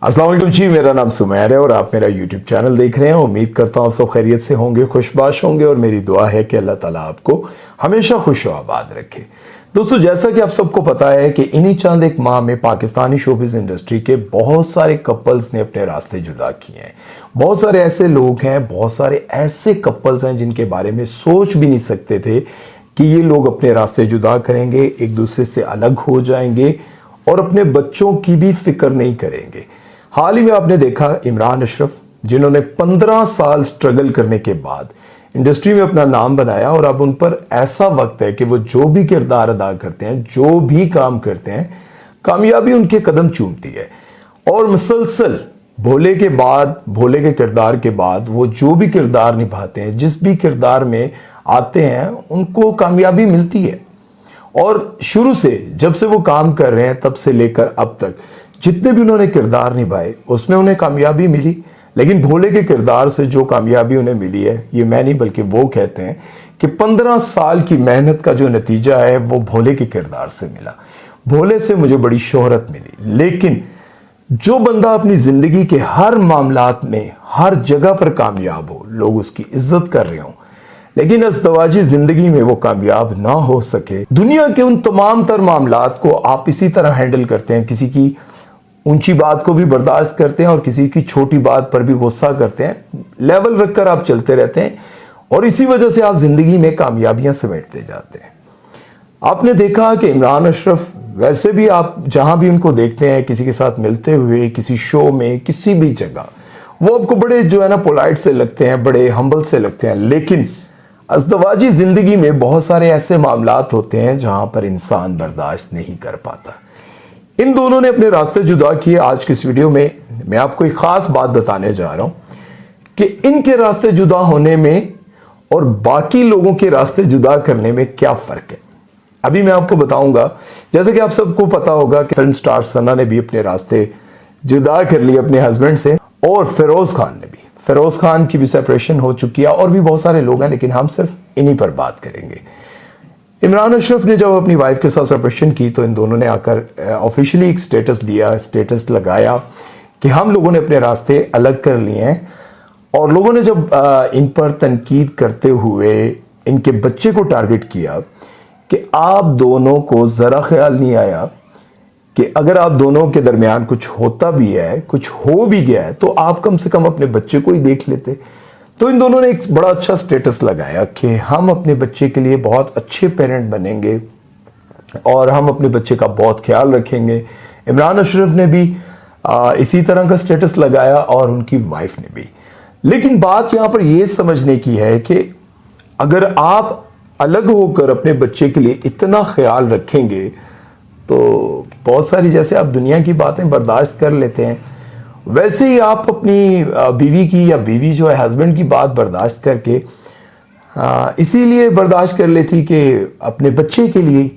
अस्सलाम वालेकुम जी, मेरा नाम सुमैर है और आप मेरा यूट्यूब चैनल देख रहे हैं। उम्मीद करता हूँ आप सब खैरियत से होंगे, खुशबाश होंगे और मेरी दुआ है कि अल्लाह ताला आपको हमेशा खुश और आबाद रखे। दोस्तों, जैसा कि आप सबको पता है कि इन्हीं चंद एक माह में पाकिस्तानी शोबिज़ इंडस्ट्री के बहुत सारे कपल्स ने अपने रास्ते जुदा किए हैं। बहुत सारे ऐसे लोग हैं, बहुत सारे ऐसे कपल्स हैं जिनके बारे में सोच भी नहीं सकते थे कि ये लोग अपने रास्ते जुदा करेंगे, एक दूसरे से अलग हो जाएंगे और अपने बच्चों की भी फिक्र नहीं करेंगे। हाल ही में आपने देखा इमरान अशरफ, जिन्होंने 15 साल स्ट्रगल करने के बाद इंडस्ट्री में अपना नाम बनाया और अब उन पर ऐसा वक्त है कि वो जो भी किरदार अदा करते हैं, जो भी काम करते हैं, कामयाबी उनके कदम चूमती है। और मुसलसल भोले के बाद, भोले के किरदार के बाद वो जो भी किरदार निभाते हैं, जिस भी किरदार में आते हैं, उनको कामयाबी मिलती है। और शुरू से जब से वो काम कर रहे हैं तब से लेकर अब तक जितने भी उन्होंने किरदार निभाए उसमें उन्हें कामयाबी मिली। लेकिन भोले के किरदार से जो कामयाबी उन्हें मिली है, ये मैं नहीं बल्कि वो कहते हैं कि 15 साल की मेहनत का जो नतीजा है वो भोले के किरदार से मिला। भोले से मुझे बड़ी शोहरत मिली, लेकिन जो बंदा अपनी जिंदगी के हर मामलात में हर जगह पर कामयाब हो, लोग उसकी इज्जत कर रहे हों, लेकिन अज़दवाजी जिंदगी में वो कामयाब ना हो सके, दुनिया के उन तमाम तर मामलात को आप इसी तरह हैंडल करते हैं, किसी की ऊंची बात को भी बर्दाश्त करते हैं और किसी की छोटी बात पर भी गुस्सा करते हैं, लेवल रखकर आप चलते रहते हैं और इसी वजह से आप जिंदगी में कामयाबियां समेटते जाते हैं। आपने देखा कि इमरान अशरफ वैसे भी आप जहां भी उनको देखते हैं, किसी के साथ मिलते हुए, किसी शो में, किसी भी जगह, वो आपको बड़े जो है ना पोलाइट से लगते हैं, बड़े हम्बल से लगते हैं। लेकिन अज़दवाजी जिंदगी में बहुत सारे ऐसे मामलात होते हैं जहां पर इंसान बर्दाश्त नहीं कर पाता। इन दोनों ने अपने रास्ते जुदा किए। आज की इस वीडियो में मैं आपको एक खास बात बताने जा रहा हूं कि इनके रास्ते जुदा होने में और बाकी लोगों के रास्ते जुदा करने में क्या फर्क है, अभी मैं आपको बताऊंगा। जैसे कि आप सबको पता होगा कि फिल्म स्टार सना ने भी अपने रास्ते जुदा कर लिए अपने हस्बैंड से, और फिरोज खान ने भी, फिरोज खान की भी सेपरेशन हो चुकी है, और भी बहुत सारे लोग हैं, लेकिन हम सिर्फ इन्हीं पर बात करेंगे। इमरान अशरफ ने जब अपनी वाइफ के साथ सेपरेशन की तो इन दोनों ने आकर ऑफिशियली एक स्टेटस दिया, स्टेटस लगाया कि हम लोगों ने अपने रास्ते अलग कर लिए हैं। और लोगों ने जब इन पर तनकीद करते हुए इनके बच्चे को टारगेट किया कि आप दोनों को ज़रा ख्याल नहीं आया कि अगर आप दोनों के दरमियान कुछ होता भी है, कुछ हो भी गया है, तो आप कम से कम अपने बच्चे को ही देख लेते। तो इन दोनों ने एक बड़ा अच्छा स्टेटस लगाया कि हम अपने बच्चे के लिए बहुत अच्छे पेरेंट बनेंगे और हम अपने बच्चे का बहुत ख्याल रखेंगे। इमरान अशरफ ने भी इसी तरह का स्टेटस लगाया और उनकी वाइफ ने भी। लेकिन बात यहां पर यह समझने की है कि अगर आप अलग होकर अपने बच्चे के लिए इतना ख्याल रखेंगे तो बहुत सारी, जैसे आप दुनिया की बातें बर्दाश्त कर लेते हैं, वैसे ही आप अपनी बीवी की, या बीवी जो है हस्बैंड की बात बर्दाश्त करके इसीलिए बर्दाश्त कर लेती कि अपने बच्चे के लिए,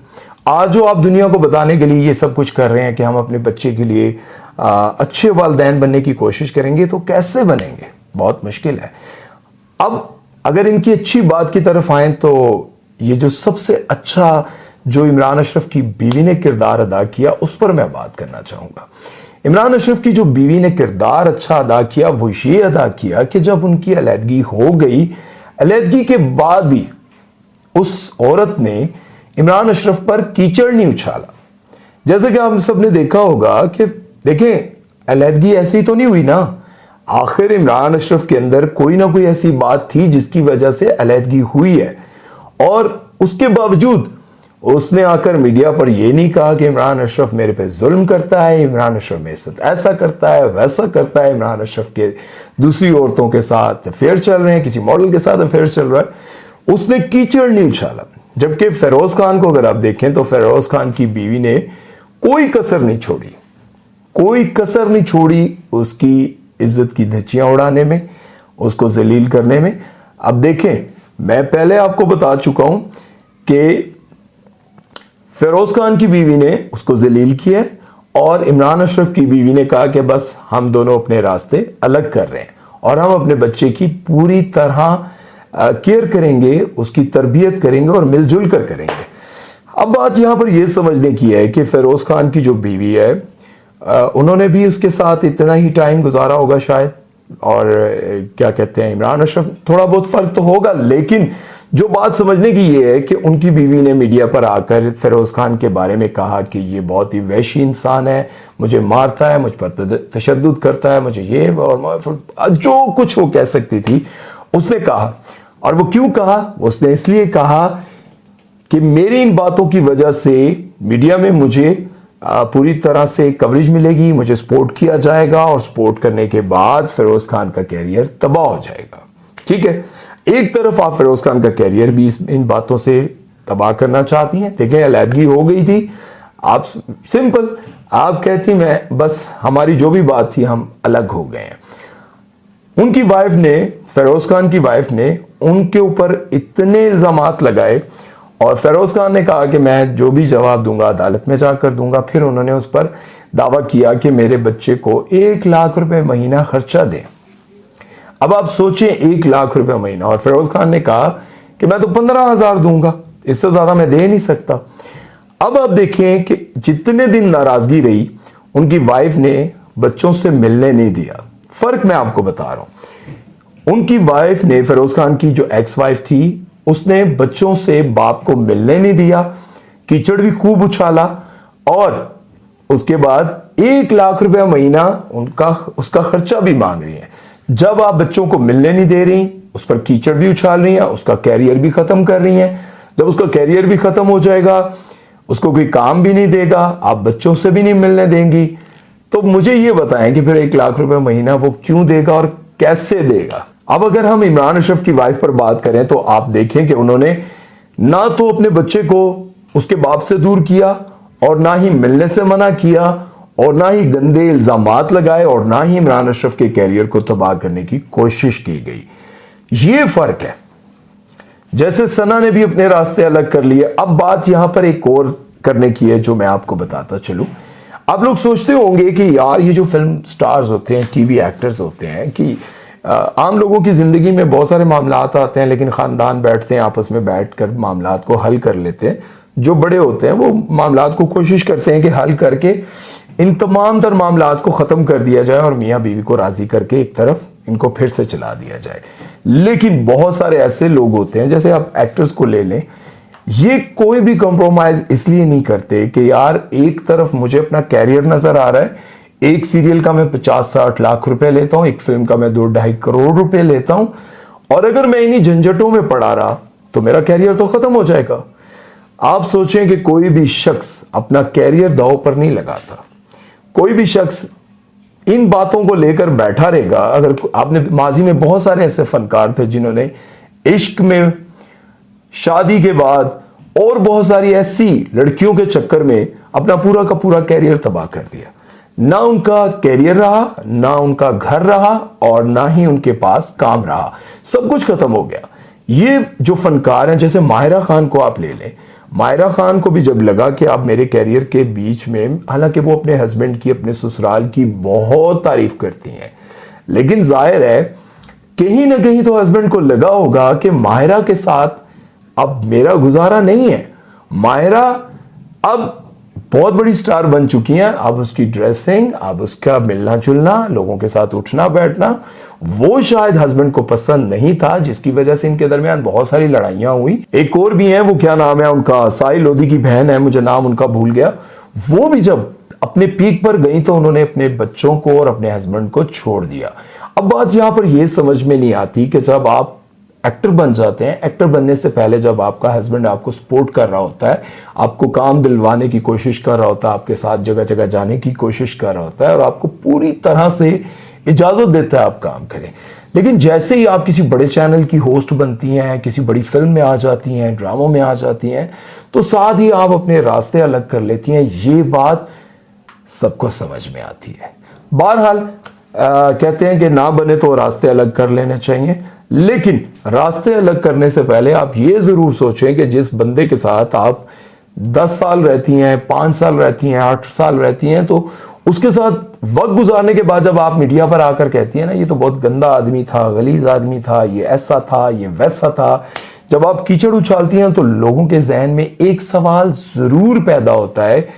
आज जो आप दुनिया को बताने के लिए ये सब कुछ कर रहे हैं कि हम अपने बच्चे के लिए अच्छे वालिदैन बनने की कोशिश करेंगे, तो कैसे बनेंगे, बहुत मुश्किल है। अब अगर इनकी अच्छी बात की तरफ आए तो ये जो सबसे अच्छा जो इमरान अशरफ की बीवी ने किरदार अदा किया, उस पर मैं बात करना चाहूंगा। इमरान अशरफ की जो बीवी ने किरदार अच्छा अदा किया वो ये अदा किया कि जब उनकी अलहदगी हो गई, अलहदगी के बाद भी उस औरत ने इमरान अशरफ पर कीचड़ नहीं उछाला। जैसे कि आप सबने देखा होगा कि देखें, अलहदगी ऐसी तो नहीं हुई ना, आखिर इमरान अशरफ के अंदर कोई ना कोई ऐसी बात थी जिसकी वजह से अलहदगी हुई है, और उसके बावजूद उसने आकर मीडिया पर यह नहीं कहा कि इमरान अशरफ मेरे पे जुल्म करता है, इमरान अशरफ मेरे साथ ऐसा करता है, वैसा करता है, इमरान अशरफ के दूसरी औरतों के साथ अफेयर चल रहे हैं, किसी मॉडल के साथ अफेयर चल रहा है। उसने कीचड़ नहीं उछाला। जबकि फिरोज खान को अगर आप देखें तो फिरोज खान की बीवी ने कोई कसर नहीं छोड़ी, कोई कसर नहीं छोड़ी उसकी इज्जत की धज्जियां उड़ाने में, उसको जलील करने में। अब देखें, मैं पहले आपको बता चुका हूं कि फिरोज खान की बीवी ने उसको जलील किया और इमरान अशरफ की बीवी ने कहा कि बस हम दोनों अपने रास्ते अलग कर रहे हैं और हम अपने बच्चे की पूरी तरह केयर करेंगे, उसकी तरबियत करेंगे और मिलजुल कर करेंगे। अब बात यहां पर यह समझने की है कि फिरोज खान की जो बीवी है उन्होंने भी उसके साथ इतना ही टाइम गुजारा होगा शायद। और क्या कहते हैं, इमरान अशरफ थोड़ा बहुत फर्क तो होगा, लेकिन जो बात समझने की ये है कि उनकी बीवी ने मीडिया पर आकर फिरोज खान के बारे में कहा कि ये बहुत ही वहशी इंसान है, मुझे मारता है, मुझ पर तशद्दुद करता है, मुझे ये और जो कुछ वो कह सकती थी उसने कहा। और वो क्यों कहा? उसने इसलिए कहा कि मेरी इन बातों की वजह से मीडिया में मुझे पूरी तरह से कवरेज मिलेगी, मुझे सपोर्ट किया जाएगा और सपोर्ट करने के बाद फिरोज खान का कैरियर तबाह हो जाएगा। ठीक है, एक तरफ आप फिरोज खान का कैरियर भी इन बातों से तबाह करना चाहती हैं। देखें, अलहदगी हो गई थी, आप सिंपल आप कहती मैं बस हमारी जो भी बात थी हम अलग हो गए हैं। उनकी वाइफ ने, फिरोज खान की वाइफ ने उनके ऊपर इतने इल्जामात लगाए और फिरोज खान ने कहा कि मैं जो भी जवाब दूंगा अदालत में जाकर दूंगा। फिर उन्होंने उस पर दावा किया कि मेरे बच्चे को 1 लाख रुपए महीना खर्चा दें। अब आप सोचें, 1 लाख रुपए महीना, और फिरोज खान ने कहा कि मैं तो 15,000 दूंगा, इससे ज्यादा मैं दे नहीं सकता। अब आप देखें कि जितने दिन नाराजगी रही, उनकी वाइफ ने बच्चों से मिलने नहीं दिया। फर्क मैं आपको बता रहा हूं, उनकी वाइफ ने, फिरोज खान की जो एक्स वाइफ थी, उसने बच्चों से बाप को मिलने नहीं दिया, कीचड़ भी खूब उछाला और उसके बाद 1 लाख रुपया महीना उसका खर्चा भी मांग रही है। जब आप बच्चों को मिलने नहीं दे रही, उस पर कीचड़ भी उछाल रही हैं, उसका कैरियर भी खत्म कर रही हैं। जब उसका कैरियर भी खत्म हो जाएगा, उसको कोई काम भी नहीं देगा, आप बच्चों से भी नहीं मिलने देंगी, तो मुझे ये बताएं कि फिर 1 लाख रुपए महीना वो क्यों देगा और कैसे देगा? अब अगर हम इमरान अशरफ की वाइफ पर बात करें तो आप देखें कि उन्होंने ना तो अपने बच्चे को उसके बाप से दूर किया और ना ही मिलने से मना किया और ना ही गंदे इल्जामात लगाए और ना ही इमरान अशरफ के कैरियर को तबाह करने की कोशिश की गई। ये फर्क है। जैसे सना ने भी अपने रास्ते अलग कर लिए। अब बात यहां पर एक और करने की है जो मैं आपको बताता चलूं। आप लोग सोचते होंगे कि यार ये जो फिल्म स्टार्स होते हैं, टीवी एक्टर्स होते हैं, कि आम लोगों की जिंदगी में बहुत सारे मामलात आते हैं, लेकिन खानदान बैठते हैं, आपस में बैठकर मामलात को हल कर लेते हैं। जो बड़े होते हैं वो मामलात को कोशिश करते हैं कि हल करके इन तमाम तर मामलात को खत्म कर दिया जाए और मियाँ बीवी को राजी करके एक तरफ इनको फिर से चला दिया जाए। लेकिन बहुत सारे ऐसे लोग होते हैं, जैसे आप एक्टर्स को ले लें, ये कोई भी कॉम्प्रोमाइज इसलिए नहीं करते कि यार एक तरफ मुझे अपना कैरियर नजर आ रहा है, एक सीरियल का मैं 50-60 लाख रुपए लेता हूं, एक फिल्म का मैं 2-2.5 करोड़ रुपए लेता हूं, और अगर मैं इन्हीं झंझटों में पड़ा रहा तो मेरा कैरियर तो खत्म हो जाएगा। आप सोचें कि कोई भी शख्स अपना कैरियर दांव पर नहीं लगाता। कोई भी शख्स इन बातों को लेकर बैठा रहेगा। अगर आपने माजी में बहुत सारे ऐसे फनकार थे जिन्होंने इश्क में, शादी के बाद और बहुत सारी ऐसी लड़कियों के चक्कर में अपना पूरा का पूरा कैरियर तबाह कर दिया। ना उनका कैरियर रहा, ना उनका घर रहा और ना ही उनके पास काम रहा, सब कुछ खत्म हो गया। ये जो फनकार हैं, जैसे माहिरा खान को आप ले लें, माहिरा खान को भी जब लगा कि आप मेरे कैरियर के बीच में, हालांकि वो अपने हस्बैंड की, अपने ससुराल की बहुत तारीफ करती हैं, लेकिन जाहिर है कहीं ना कहीं तो हस्बैंड को लगा होगा कि माहिरा के साथ अब मेरा गुजारा नहीं है। माहिरा अब बहुत बड़ी स्टार बन चुकी हैं, अब उसकी ड्रेसिंग, अब उसका मिलना जुलना, लोगों के साथ उठना बैठना, वो शायद हस्बैंड को पसंद नहीं था, जिसकी वजह से इनके दरमियान बहुत सारी लड़ाइयां हुई। एक और भी है, वो क्या नाम है उनका, साई लोधी की बहन है, मुझे नाम उनका भूल गया, वो भी जब अपने पीक पर गई तो उन्होंने अपने बच्चों को और अपने हस्बैंड को छोड़ दिया। अब बात यहां पर यह समझ में नहीं आती कि जब आप एक्टर बन जाते हैं, एक्टर बनने से पहले जब आपका हस्बैंड आपको सपोर्ट कर रहा होता है, आपको काम दिलवाने की कोशिश कर रहा होता है, आपके साथ जगह जगह जाने की कोशिश कर रहा होता है और आपको पूरी तरह से इजाजत देता है आप काम करें, लेकिन जैसे ही आप किसी बड़े चैनल की होस्ट बनती हैं, किसी बड़ी फिल्म में आ जाती हैं, ड्रामों में आ जाती हैं, तो साथ ही आप अपने रास्ते अलग कर लेती हैं। ये बात सबको समझ में आती है। बहरहाल कहते हैं कि ना बने तो रास्ते अलग कर लेने चाहिए, लेकिन रास्ते अलग करने से पहले आप ये जरूर सोचें कि जिस बंदे के साथ आप 10 साल रहती हैं, 5 साल रहती हैं, 8 साल रहती हैं, तो उसके साथ वक्त गुजारने के बाद जब आप मीडिया पर आकर कहती हैं ना ये तो बहुत गंदा आदमी था, गलीज आदमी था, ये ऐसा था, ये वैसा था, जब आप कीचड़ उछालती हैं तो लोगों के जहन में एक सवाल जरूर पैदा होता है,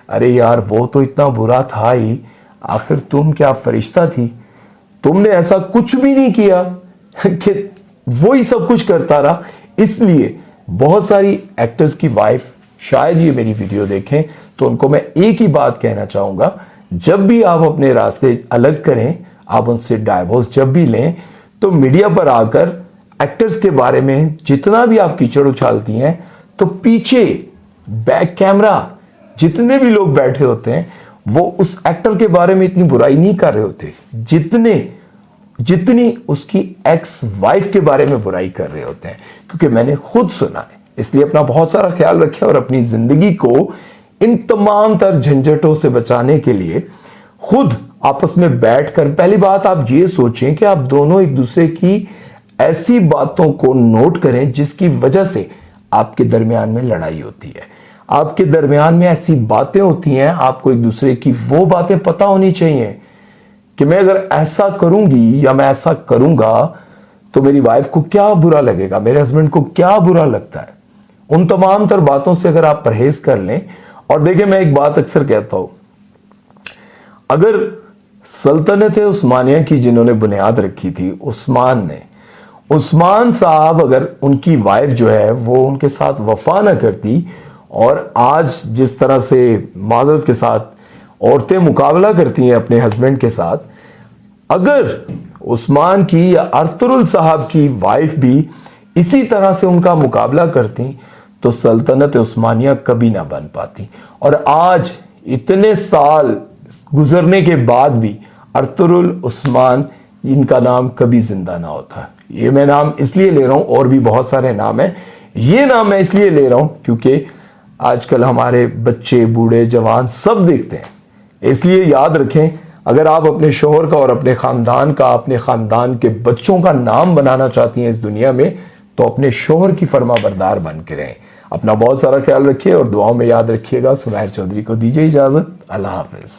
अरे यार वो तो इतना बुरा था ही, आखिर तुम क्या फरिश्ता थी? तुमने ऐसा कुछ भी नहीं किया कि वही सब कुछ करता रहा। इसलिए बहुत सारी एक्टर्स की वाइफ शायद ये मेरी वीडियो देखें, तो उनको मैं एक ही बात कहना चाहूंगा, जब भी आप अपने रास्ते अलग करें, आप उनसे डाइवोर्स जब भी लें, तो मीडिया पर आकर एक्टर्स के बारे में जितना भी आप कीचड़ उछालती हैं, तो पीछे बैक कैमरा जितने भी लोग बैठे होते हैं वो उस एक्टर के बारे में इतनी बुराई नहीं कर रहे होते जितनी उसकी एक्स वाइफ के बारे में बुराई कर रहे होते हैं। क्योंकि मैंने खुद सुना है, इसलिए अपना बहुत सारा ख्याल रखें और अपनी जिंदगी को इन तमाम तर झंझटों से बचाने के लिए खुद आपस में बैठकर पहली बात आप ये सोचें कि आप दोनों एक दूसरे की ऐसी बातों को नोट करें जिसकी वजह से आपके दरमियान में लड़ाई होती है, आपके दरमियान में ऐसी बातें होती हैं, आपको एक दूसरे की वो बातें पता होनी चाहिए कि मैं अगर ऐसा करूंगी या मैं ऐसा करूंगा तो मेरी वाइफ को क्या बुरा लगेगा, मेरे हस्बैंड को क्या बुरा लगता है। उन तमाम तर बातों से अगर आप परहेज कर लें, और देखिए मैं एक बात अक्सर कहता हूं, अगर सल्तनत उस्मानिया की जिन्होंने बुनियाद रखी थी उस्मान साहब, अगर उनकी वाइफ जो है वो उनके साथ वफा ना करती और आज जिस तरह से माजरत के साथ औरतें मुकाबला करती हैं अपने हस्बैंड के साथ, अगर उस्मान की या अर्तुगरुल साहब की वाइफ भी इसी तरह से उनका मुकाबला करती तो सल्तनत उस्मानिया कभी ना बन पाती। और आज इतने साल गुजरने के बाद भी अर्तुगरुल उस्मान, इनका नाम कभी जिंदा ना होता। ये मैं नाम इसलिए ले रहा हूं, और भी बहुत सारे नाम हैं, ये नाम मैं इसलिए ले रहा हूं क्योंकि आजकल हमारे बच्चे बूढ़े जवान सब देखते हैं। इसलिए याद रखें, अगर आप अपने शोहर का और अपने खानदान के बच्चों का नाम बनाना चाहती हैं इस दुनिया में, तो अपने शोहर की फरमाबरदार बन के रहें। अपना बहुत सारा ख्याल रखिए और दुआओं में याद रखिएगा। सुमैर चौधरी को दीजिए इजाजत। अल्लाह हाफिज।